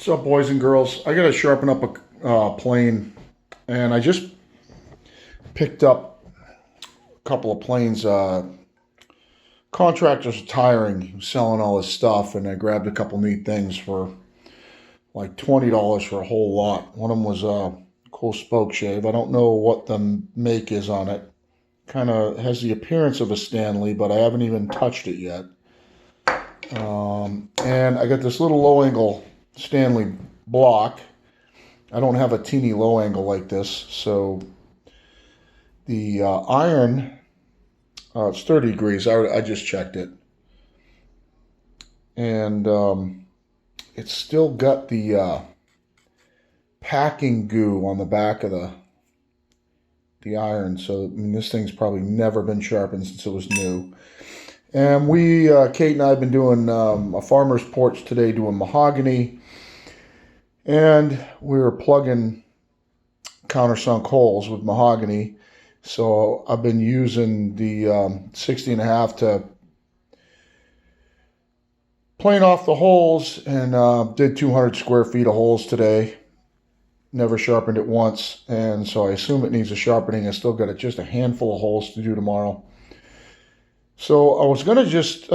What's up, boys and girls? I gotta sharpen up a plane, and I just picked up a couple of planes. Contractors retiring, selling all his stuff, and I grabbed a couple neat things for like $20 for a whole lot. One of them was a cool spoke shave. I don't know what the make is on it. Kind of has the appearance of a Stanley, but I haven't even touched it yet. And I got this little low angle Stanley block. I don't have a teeny low angle like this, so the iron, it's 30 degrees. I just checked it, and it's still got the packing goo on the back of the iron. So I mean, this thing's probably never been sharpened since it was new. And Kate and I have been doing a farmer's porch today, doing mahogany. And we were plugging countersunk holes with mahogany. So I've been using the 60.5 to plane off the holes, and did 200 square feet of holes today. Never sharpened it once, and so I assume it needs a sharpening. I still got just a handful of holes to do tomorrow. So I was going to just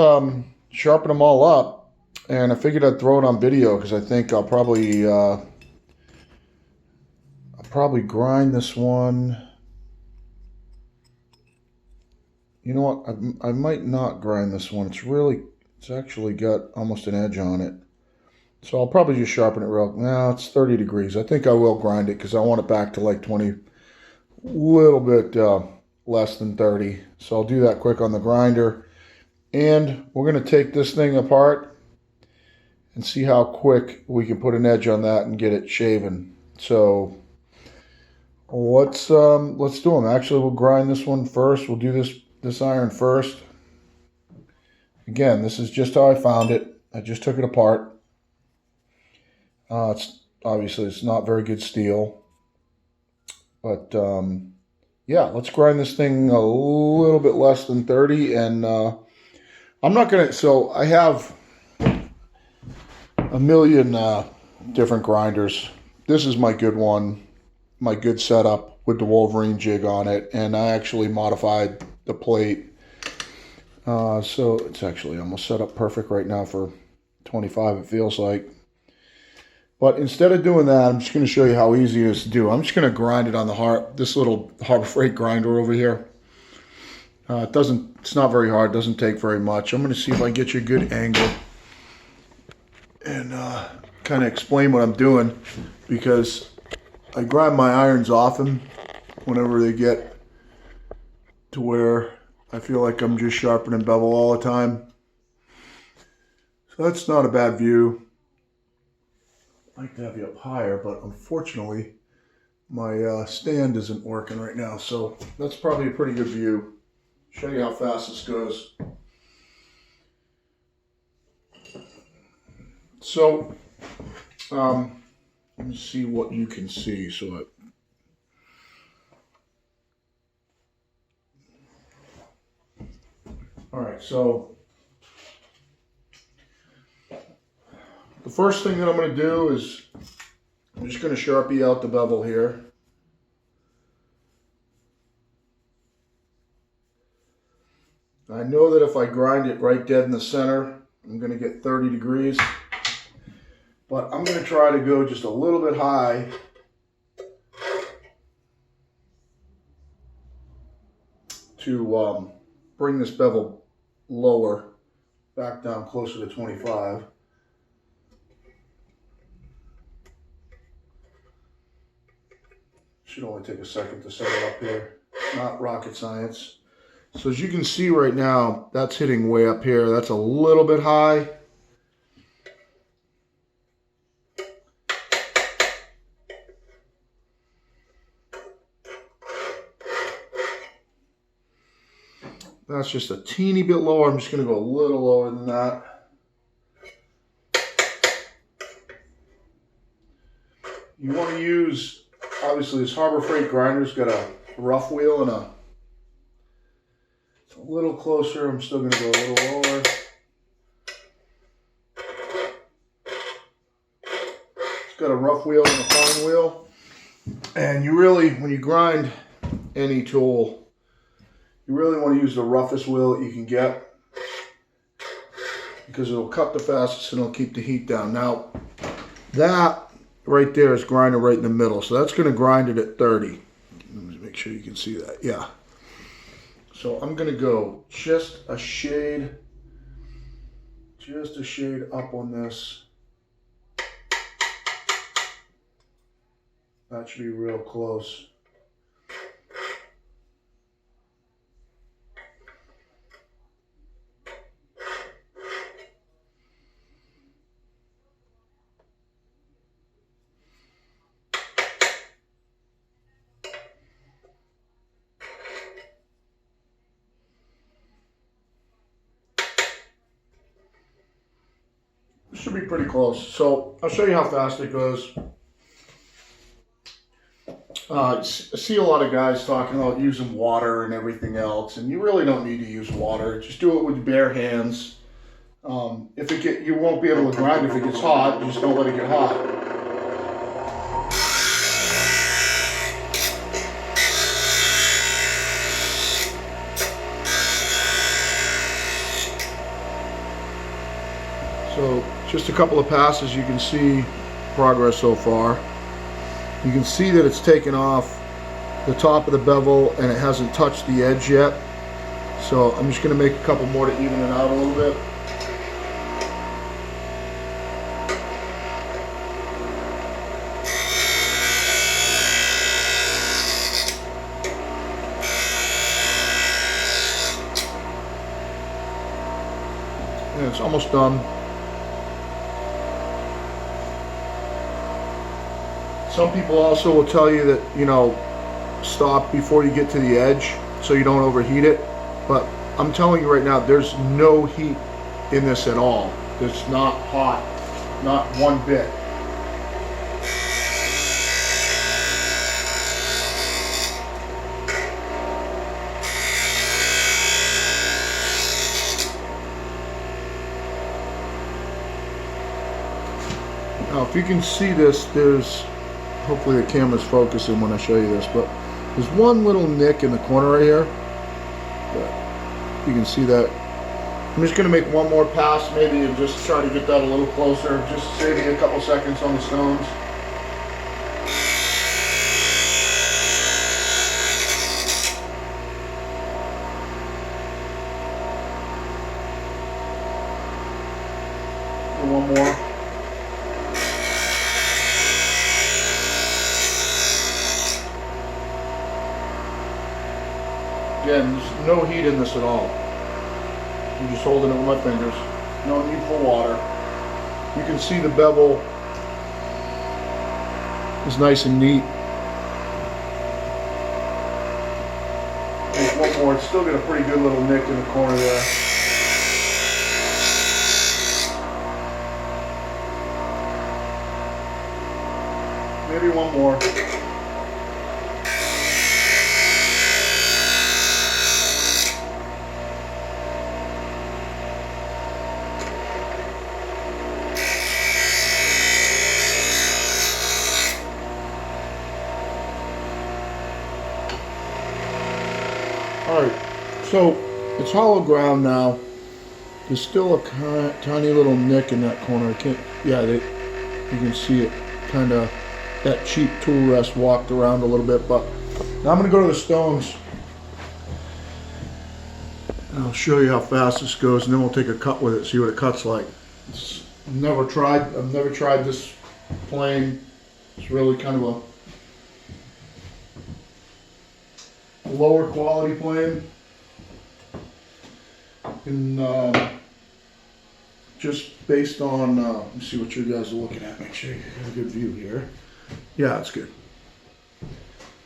sharpen them all up. And I figured I'd throw it on video because I think I'll probably grind this one. You know what? I might not grind this one. It's actually got almost an edge on it. So I'll probably just sharpen it real. Now it's 30 degrees. I think I will grind it because I want it back to like 20, little bit less than 30. So I'll do that quick on the grinder. And we're going to take this thing apart and see how quick we can put an edge on that and get it shaven. So let's do them. Actually, we'll grind this one first. We'll do this iron first. Again, this is just how I found it. I just took it apart. It's not very good steel, but yeah, let's grind this thing a little bit less than 30. And I'm not gonna. So I have a million different grinders. This is my good one, my good setup with the Wolverine jig on it, and I actually modified the plate. So it's actually almost set up perfect right now for 25, it feels like. But instead of doing that, I'm just going to show you how easy it is to do. I'm just going to grind it on this little Harbor Freight grinder over here. It's not very hard, doesn't take very much. I'm going to see if I can get you a good angle and kind of explain what I'm doing, because I grind my irons often whenever they get to where I feel like I'm just sharpening bevel all the time. So that's not a bad view. I'd like to have you up higher, but unfortunately my stand isn't working right now, so that's probably a pretty good view. Show you how fast this goes. So let me see what you can see. All right, so the first thing that I'm going to do is I'm just going to Sharpie out the bevel here. I know that if I grind it right dead in the center, I'm going to get 30 degrees. But I'm going to try to go just a little bit high to bring this bevel lower, back down closer to 25. Should only take a second to set it up here. Not rocket science. So as you can see right now, that's hitting way up here. That's a little bit high. That's just a teeny bit lower. I'm just going to go a little lower than that. You want to use, obviously this Harbor Freight grinder's got a rough wheel and it's a little closer. I'm still going to go a little lower. got a rough wheel and a fine wheel. And you really, when you grind any tool, you really want to use the roughest wheel that you can get, because it'll cut the fastest and it'll keep the heat down. Now, that right there is grinding right in the middle, so that's going to grind it at 30. Let me make sure you can see that. Yeah. So I'm going to go just a shade up on this. That should be real close. Should be pretty close. So I'll show you how fast it goes. I see a lot of guys talking about using water and everything else, and you really don't need to use water. Just do it with bare hands. You won't be able to grind if it gets hot. Just don't let it get hot. So just a couple of passes, you can see progress so far. You can see that it's taken off the top of the bevel and it hasn't touched the edge yet. So I'm just going to make a couple more to even it out a little bit. And it's almost done. Some people also will tell you that, you know, stop before you get to the edge so you don't overheat it. But I'm telling you right now, there's no heat in this at all. It's not hot, not one bit. Now, if you can see this, hopefully the camera's focusing when I show you this, but there's one little nick in the corner right here. But you can see that. I'm just going to make one more pass maybe and just try to get that a little closer, just saving a couple seconds on the stones. And one more. Again, there's no heat in this at all. I'm just holding it with my fingers. No need for water. You can see the bevel is nice and neat. And one more. It's still got a pretty good little nick in the corner there. Maybe one more. Alright, so it's hollow ground now. There's still a tiny little nick in that corner. You can see it kind of, that cheap tool rest walked around a little bit. But now I'm going to go to the stones. And I'll show you how fast this goes, and then we'll take a cut with it, see what it cuts like. I've never tried this plane. It's really kind of a lower quality plane, and just based on let me see what you guys are looking at, make sure you have a good view here. Yeah, it's good.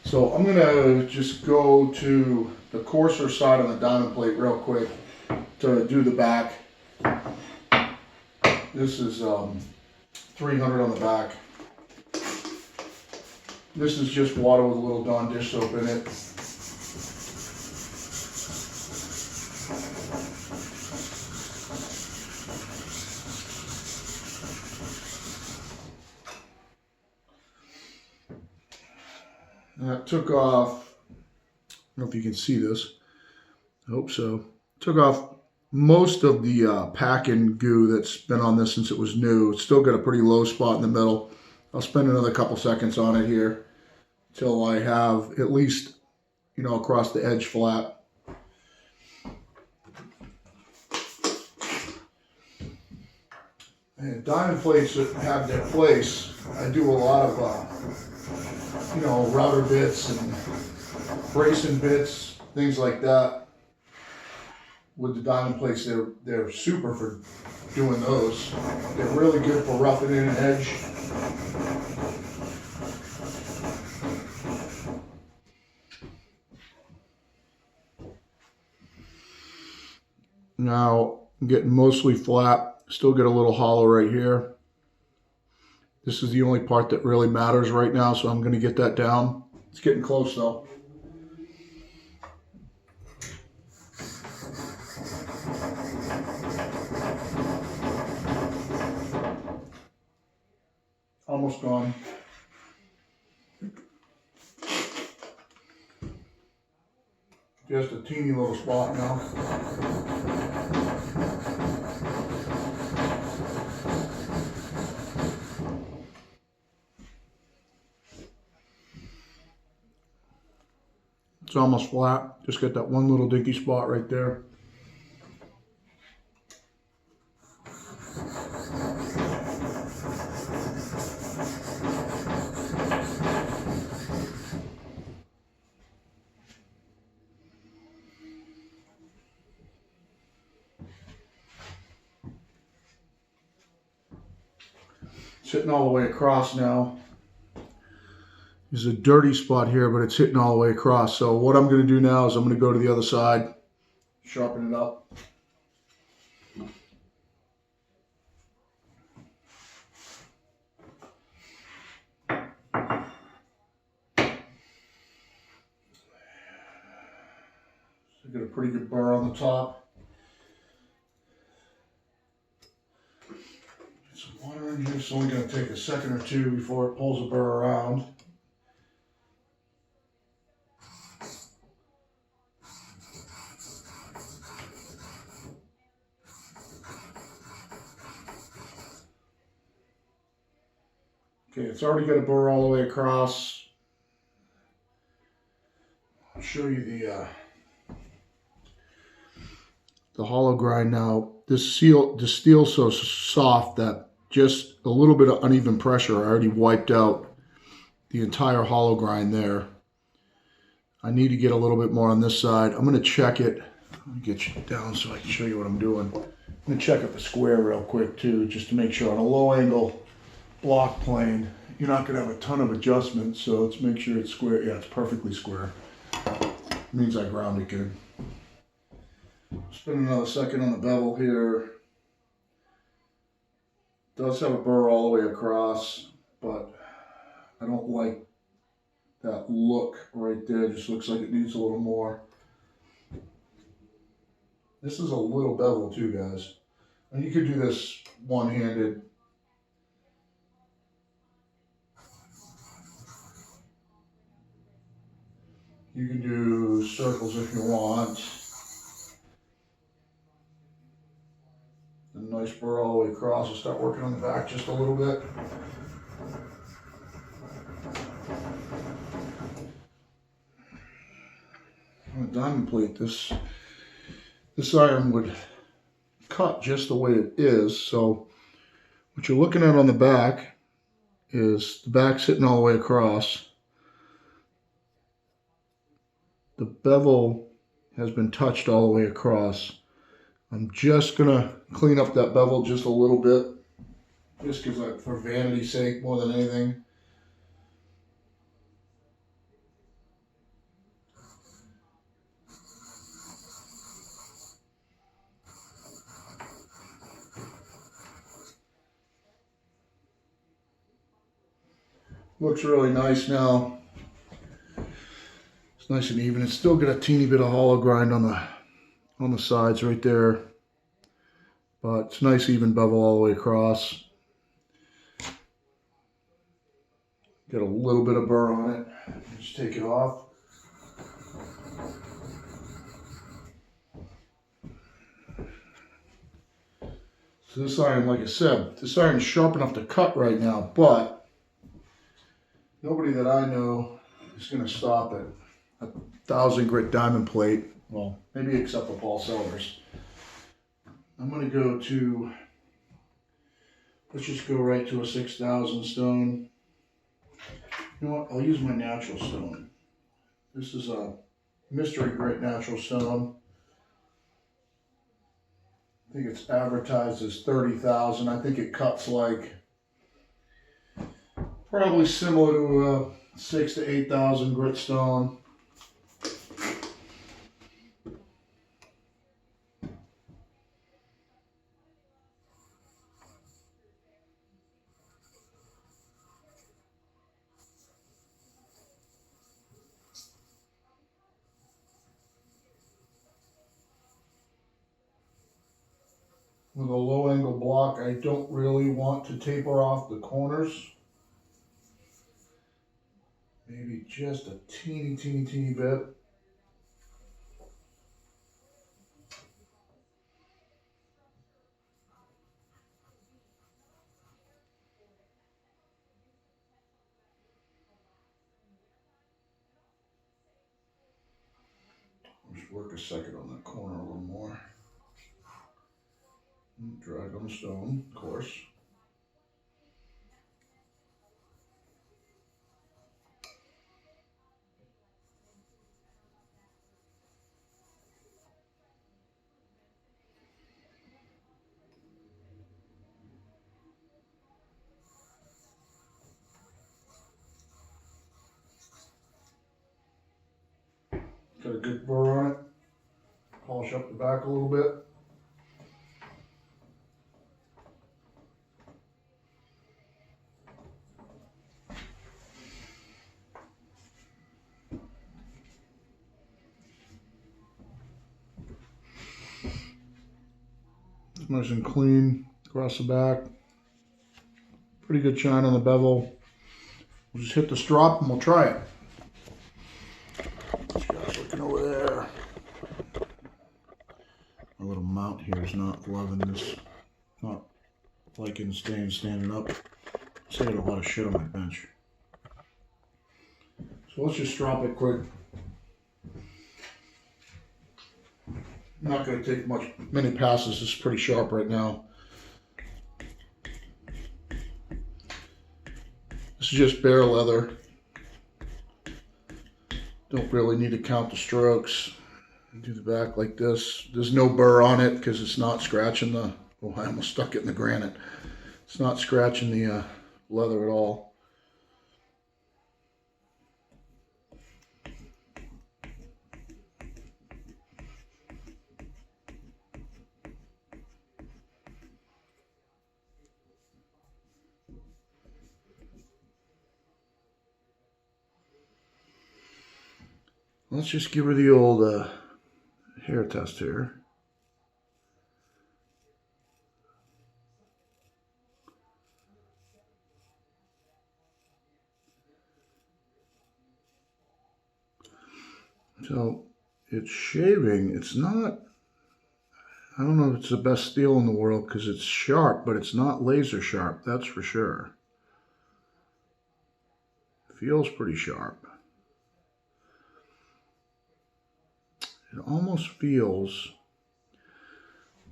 So I'm gonna just go to the coarser side on the diamond plate real quick to do the back. This is 300 on the back. This is just water with a little Dawn dish soap in it. That took off, I don't know if you can see this, I hope so. Took off most of the packing goo that's been on this since it was new. It's still got a pretty low spot in the middle. I'll spend another couple seconds on it here till I have at least, across the edge flat. And diamond plates that have their place, I do a lot of, router bits and bracing bits, things like that. With the diamond plates, they're super for doing those. They're really good for roughing in an edge. Now I'm getting mostly flat. Still get a little hollow right here. This is the only part that really matters right now, so I'm going to get that down. It's getting close though. Almost gone. Just a teeny little spot now. It's almost flat. Just got that one little dinky spot right there. Sitting all the way across now. There's a dirty spot here, but it's hitting all the way across. So what I'm going to do now is I'm going to go to the other side, sharpen it up. So I got a pretty good burr on the top. Get some water in here. It's only going to take a second or two before it pulls the burr around. Okay, it's already got a burr all the way across. I'll show you the hollow grind now. The steel's so soft that just a little bit of uneven pressure already wiped out the entire hollow grind there. I need to get a little bit more on this side. I'm going to check it. Let me get you down so I can show you what I'm doing. I'm going to check up the square real quick too, just to make sure on a low angle block plane, you're not going to have a ton of adjustments, so let's make sure it's square. Yeah, it's perfectly square. It means I ground it good. Spin another second on the bevel here. Does have a burr all the way across, but I don't like that look right there. It just looks like it needs a little more. This is a little bevel too, guys. And you could do this one-handed. You can do circles if you want. A nice burr all the way across. I'll start working on the back just a little bit. On a diamond plate, this iron would cut just the way it is. So what you're looking at on the back is the back sitting all the way across. The bevel has been touched all the way across. I'm just gonna clean up that bevel just a little bit, just because for vanity's sake more than anything. Looks really nice now. It's nice and even. It's still got a teeny bit of hollow grind on the sides right there, but it's nice even bevel all the way across. Got a little bit of burr on it. Just take it off. So this iron, like I said, this iron's sharp enough to cut right now, but nobody that I know is going to stop it. 1,000 grit diamond plate. Well, maybe except for Paul Sellers. I'm going to go to, let's just go right to a 6,000 stone. You know what, I'll use my natural stone. This is a mystery grit natural stone. I think it's advertised as 30,000. I think it cuts like probably similar to a 6,000 to 8,000 grit stone. With a low angle block, I don't really want to taper off the corners. Maybe just a teeny bit. Just work a second on that corner a little more. Drag on the stone, of course. Got a good burr on it. Polish up the back a little bit. It's nice and clean across the back. Pretty good shine on the bevel. We'll just hit the strop and we'll try it. This guy's looking over there. My little mount here is not loving this. Not liking staying standing up. I got a lot of shit on my bench. So let's just drop it quick. I'm not going to take many passes. It's pretty sharp right now. This is just bare leather. Don't really need to count the strokes. Do the back like this. There's no burr on it because it's not scratching the, oh, I almost stuck it in the granite. It's not scratching the leather at all. Let's just give her the old hair test here. So it's shaving. It's not, I don't know if it's the best steel in the world because it's sharp, but it's not laser sharp, that's for sure. Feels pretty sharp. It almost feels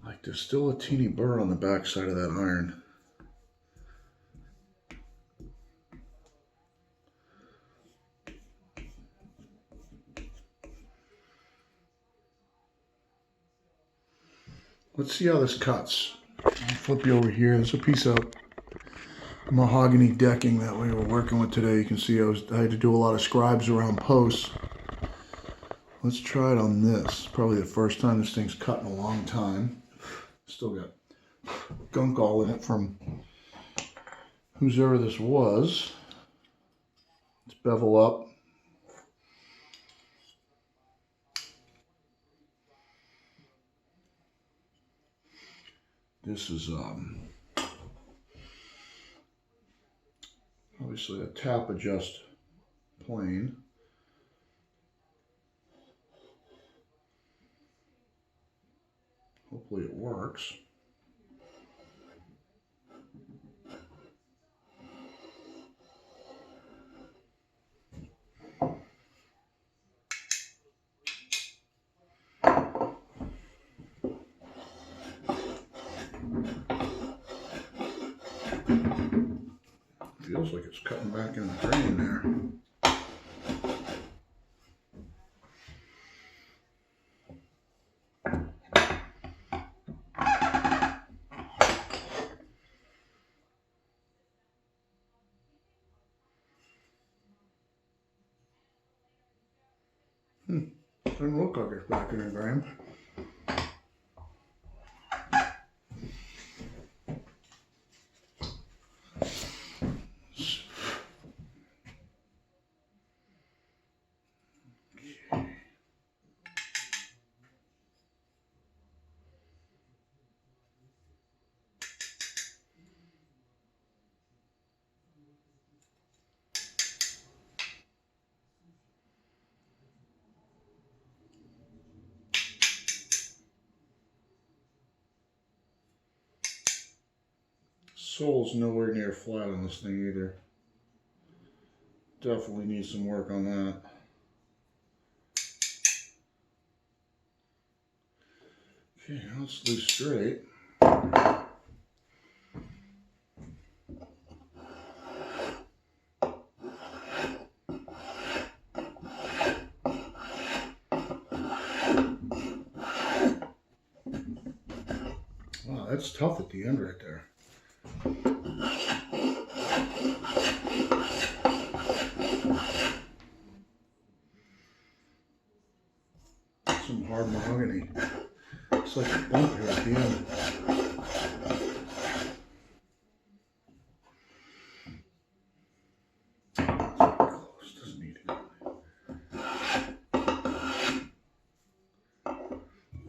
like there's still a teeny burr on the back side of that iron. Let's see how this cuts. I'll flip you over here. There's a piece of mahogany decking that we were working with today. You can see I had to do a lot of scribes around posts. Let's try it on this. Probably the first time this thing's cut in a long time. Still got gunk all in it from whoever this was. Let's bevel up. This is probably Obviously a tap adjust plane. Hopefully it works. Feels like it's cutting back in the grain there. Doesn't look like it's back in the grain. Sole's nowhere near flat on this thing either. Definitely needs some work on that. Okay, now it's loose straight. Wow, that's tough at the end right there. Some hard mahogany. It's like a bump here at the end. Close, doesn't need to go.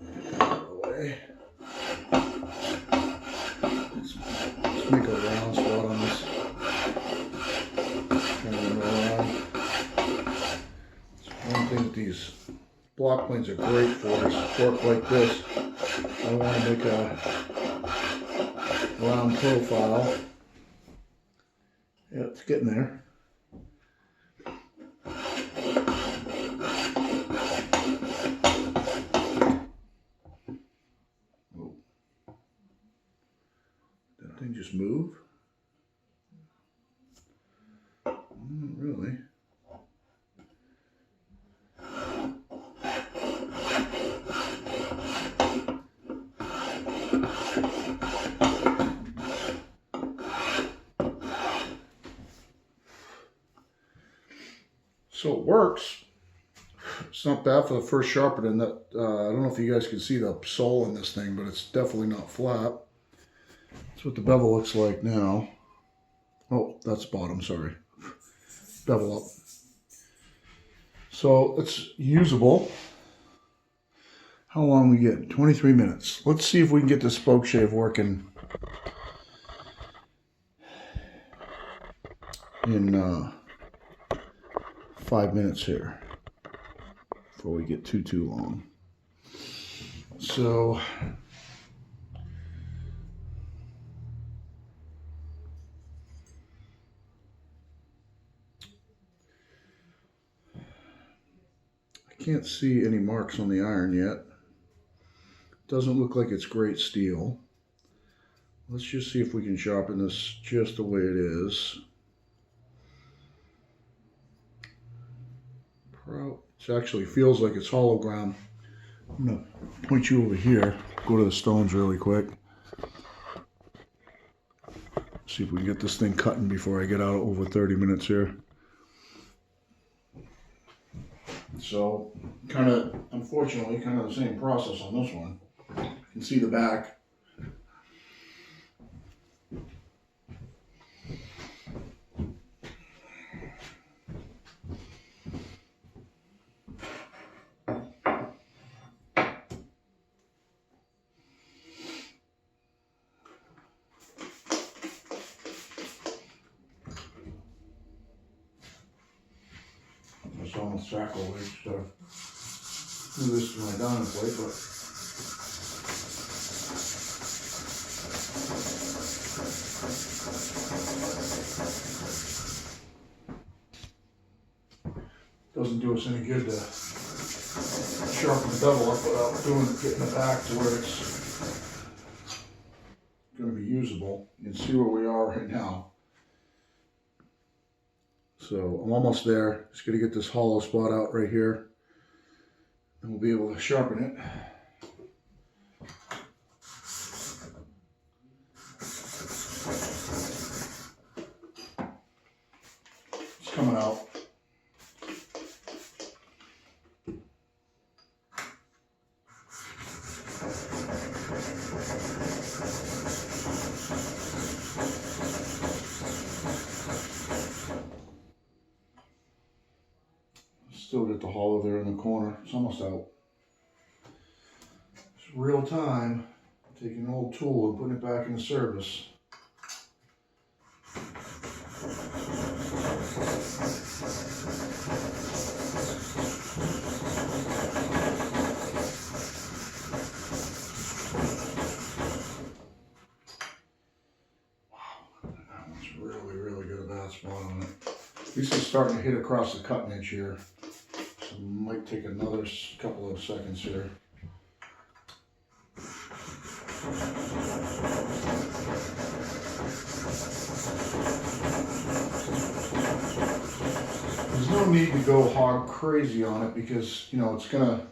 Get that out of the way. Let's make a round spot on this. Kind of roll around. One thing that these block planes are great for is work like this. I want to make a round profile. Yeah, it's getting there. Oh. Did that thing just move? Not really. So it works. It's not bad for the first sharpening. That I don't know if you guys can see the sole in this thing, but it's definitely not flat. That's what the bevel looks like now. Oh, that's bottom, sorry. Bevel up. So it's usable. How long we get? 23 minutes. Let's see if we can get this spoke shave working in 5 minutes here before we get too long. So I can't see any marks on the iron yet. Doesn't look like it's great steel. Let's just see if we can sharpen this just the way it is. It actually feels like it's hollow ground. I'm going to point you over here, go to the stones really quick. See if we can get this thing cutting before I get out over 30 minutes here. So, unfortunately, kind of the same process on this one. You can see the back. It's almost sacrilege to do this to my diamond plate, but doesn't do us any good to sharpen the bevel up without getting it back to where it's going to be usable. You can see where we are right now. So I'm almost there. Just going to get this hollow spot out right here, and we'll be able to sharpen it. It's coming out. Still get the hollow there in the corner. It's almost out. It's real time taking an old tool and putting it back into service. Wow, that one's really got a bad spot on it. At least it's starting to hit across the cutting edge here. So it might take another couple of seconds here. There's no need to go hog crazy on it because, you know, it's gonna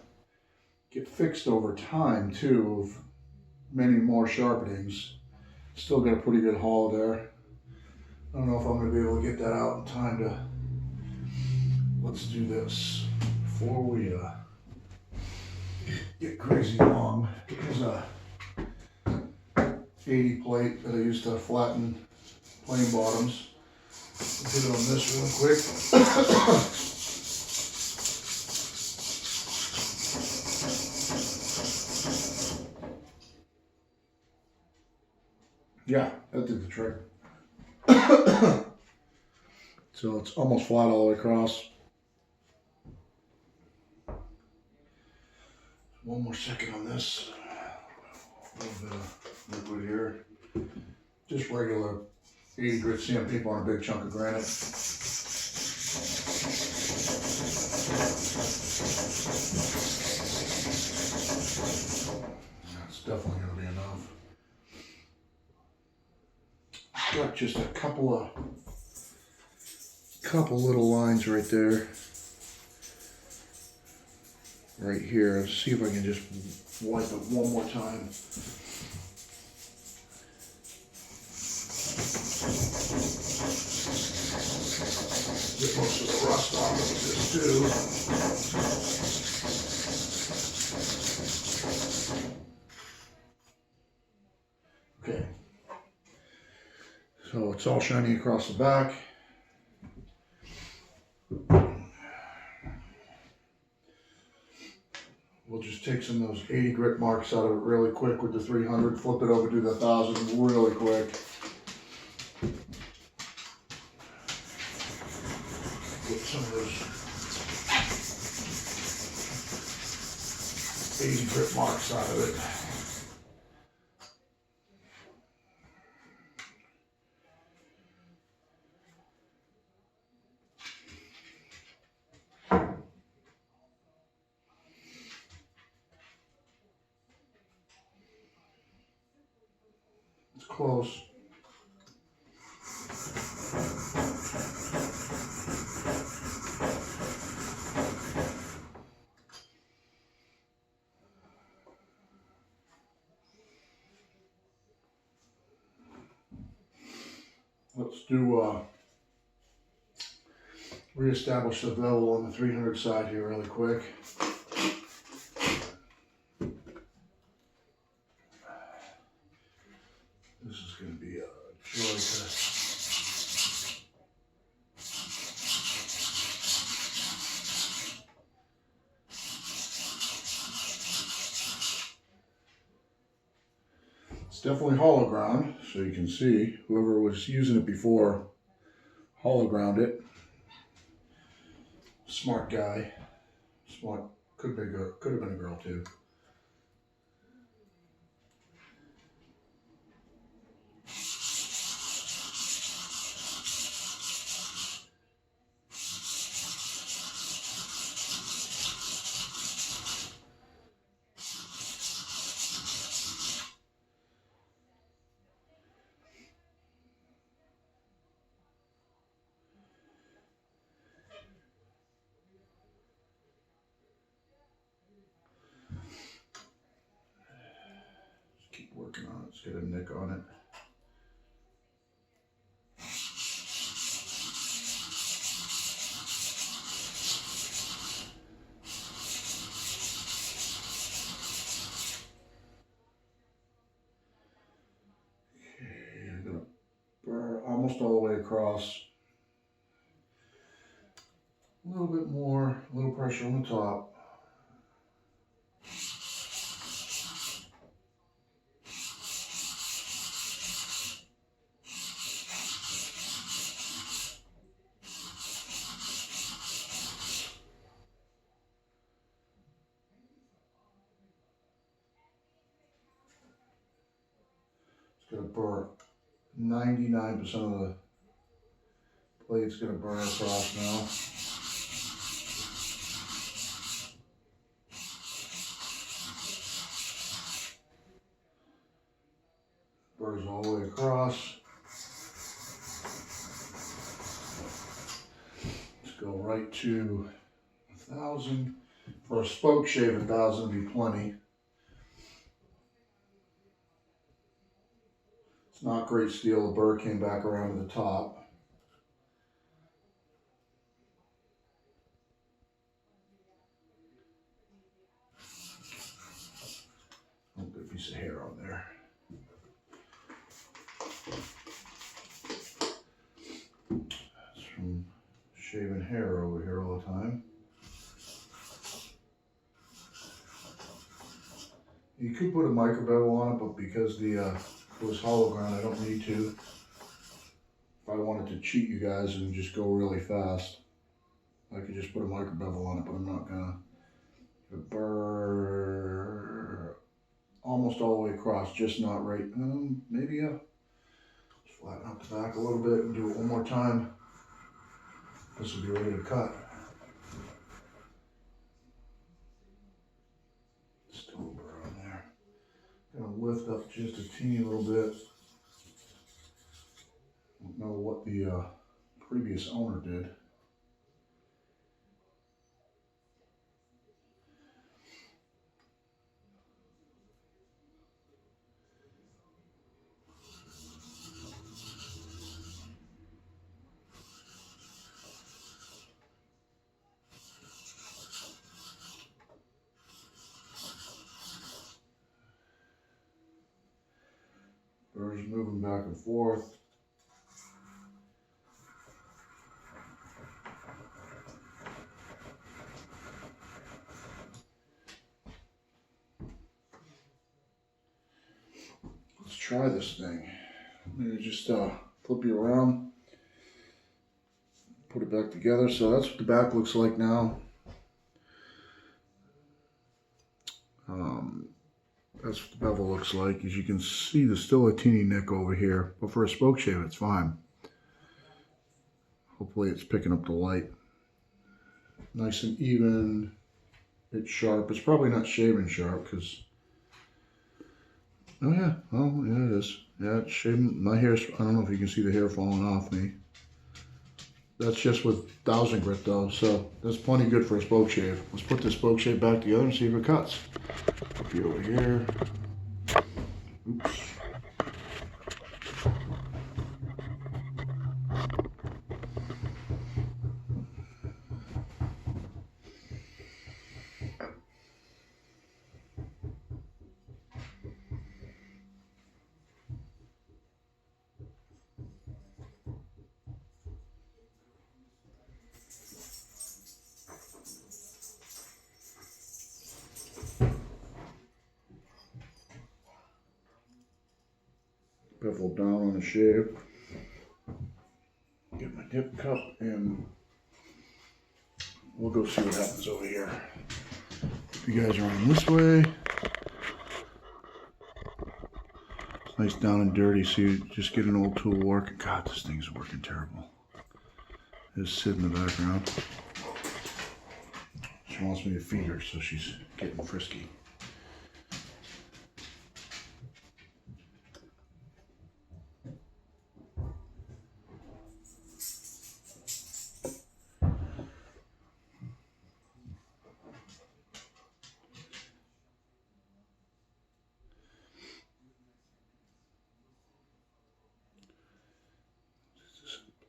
get fixed over time too, of many more sharpenings. Still got a pretty good hollow there. I don't know if I'm gonna be able to get that out in time to, let's do this before we get crazy long. There's a 80 plate that I used to flatten plane bottoms. I'll put it on this real quick. Yeah, that did the trick. So it's almost flat all the way across. One more second on this. A little bit of liquid here. Just regular 80 grit CMP on a big chunk of granite. That's definitely going to be enough. Got just a couple little lines right there. Right here. See if I can just wipe it one more time. Get most of the rust off of this too. Okay. So it's all shiny across the back. We'll just take some of those 80 grit marks out of it really quick with the 300, flip it over to the 1000 really quick. Get some of those 80 grit marks out of it. It's close. Let's do reestablish the bevel on the 300 side here really quick. This is going to be a joy to It's definitely hollow ground, so you can see whoever was using it before hollow ground it. Smart guy. Smart. Could be a girl. Could have been a girl too. Just keep working on it. Let's get a nick on it. Okay, I'm gonna burr almost all the way across. A little bit more, a little pressure on the top. It's gonna burr 99% of the blade's gonna burn across now. Burrs all the way across. Let's go right to 1,000. For a spoke shave, 1,000 would be plenty. It's not great steel. The burr came back around to the top. Oh, good piece of hair on there. That's from shaving hair over here all the time. You could put a micro bevel on it, but because it was hollow ground, I don't need to. If I wanted to cheat you guys and just go really fast, I could just put a micro bevel on it, but I'm not gonna. The burr almost all the way across, just not right. Maybe just flatten out the back a little bit and do it one more time. This will be ready to cut. Still a burr on there. Gonna lift up just a teeny little bit. Don't know what the previous owner did. Burr's moving back and forth. Let's try this thing. I'm gonna just flip you around, put it back together. So that's what the back looks like now. That's what the bevel looks like. As you can see, there's still a teeny nick over here, but for a spoke shave, it's fine. Hopefully it's picking up the light. Nice and even. It's sharp. It's probably not shaving sharp because, oh yeah, well, yeah, it is. Yeah, it's shaving. My hair's, I don't know if you can see the hair falling off me. That's just with 1,000 grit though, so that's plenty good for a spoke shave. Let's put the spoke shave back together and see if it cuts. Up you over here. Oops. Bevel down on the shave. Get my dip cup and we'll go see what happens over here. If you guys are running this way, it's nice down and dirty, so you just get an old tool working. God, this thing's working terrible. Just sit in the background. She wants me to feed her, so she's getting frisky.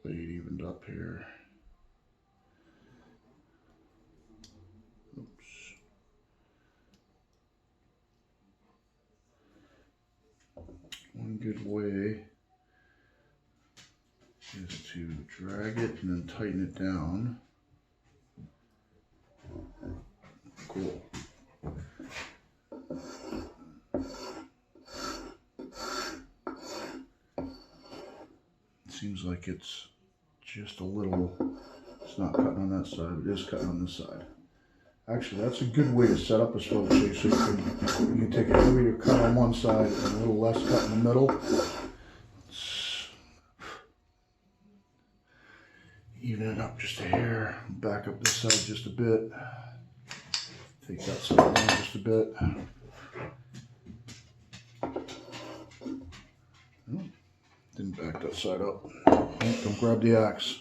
Blade evened up here. Oops. One good way is to drag it and then tighten it down. Cool. It seems like it's just a little, it's not cutting on that side, it is cutting on this side. Actually, that's a good way to set up a spoke shave, so you can take a heavier cut on one side and a little less cut in the middle. Let's even it up just a hair, back up this side just a bit, take that side down just a bit. Oh, didn't back that side up. Oh, don't grab the axe.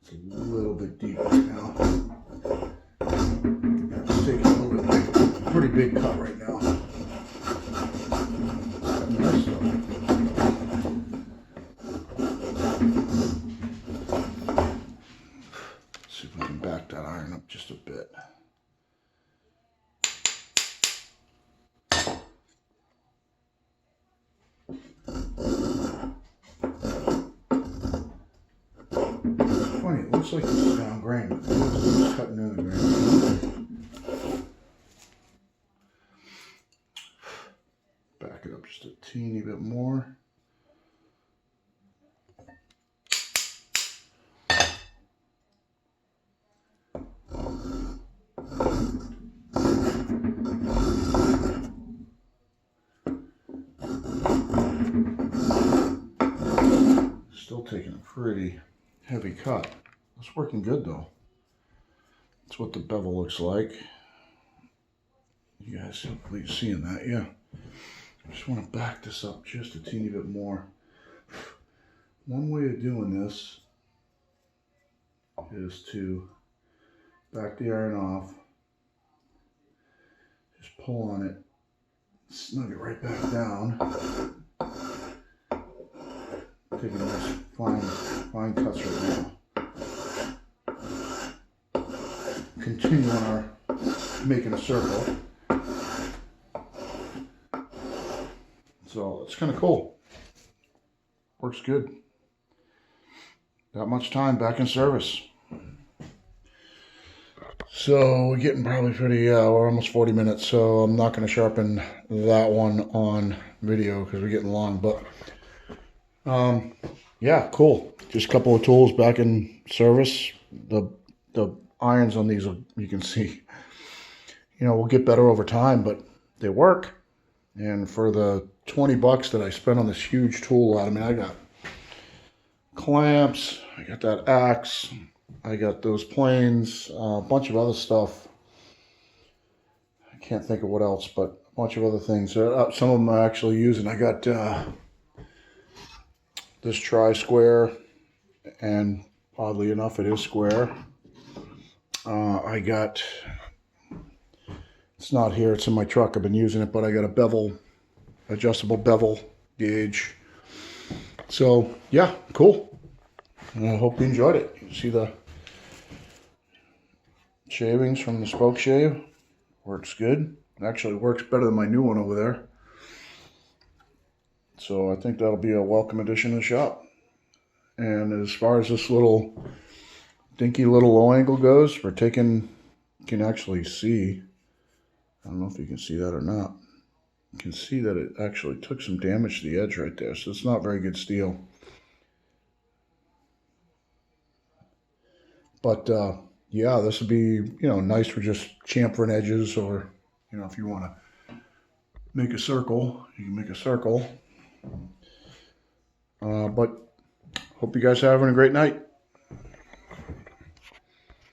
It's a little bit deep right now. It's taking a little bit, pretty big cut right now. Nice though. Let's see if we can back that iron up just a bit. Funny, it looks like it's down grain, but it's cutting in the grain. Back it up just a teeny bit more. Still taking a pretty heavy cut. It's working good though. That's what the bevel looks like. You guys hopefully seeing that, yeah. I just want to back this up just a teeny bit more. One way of doing this is to back the iron off, just pull on it, snug it right back down. Taking nice fine cuts right now. Continue on our making a circle. So it's kind of cool. Works good. That much time back in service. So we're getting probably pretty, we're almost 40 minutes, so I'm not going to sharpen that one on video because we're getting long, but yeah, cool. Just a couple of tools back in service. The irons on these, you can see, you know, will get better over time, but they work. And for the 20 bucks that I spent on this huge tool out, I mean, I got clamps, I got that axe, I got those planes, a bunch of other stuff. I can't think of what else, but a bunch of other things. Some of them I'm actually using. I got this tri-square, and oddly enough, it is square. I got, it's not here, it's in my truck, I've been using it, but I got a bevel, adjustable bevel gauge. So, yeah, cool. And I hope you enjoyed it. You see the shavings from the spoke shave. Works good. It actually works better than my new one over there. So I think that'll be a welcome addition to the shop. And as far as this little dinky little low angle goes, for taking You can actually see, I don't know if you can see that or not. You can see that it actually took some damage to the edge right there, so it's not very good steel. But yeah, this would be, nice for just chamfering edges, or, if you want to make a circle, you can make a circle. But hope you guys are having a great night.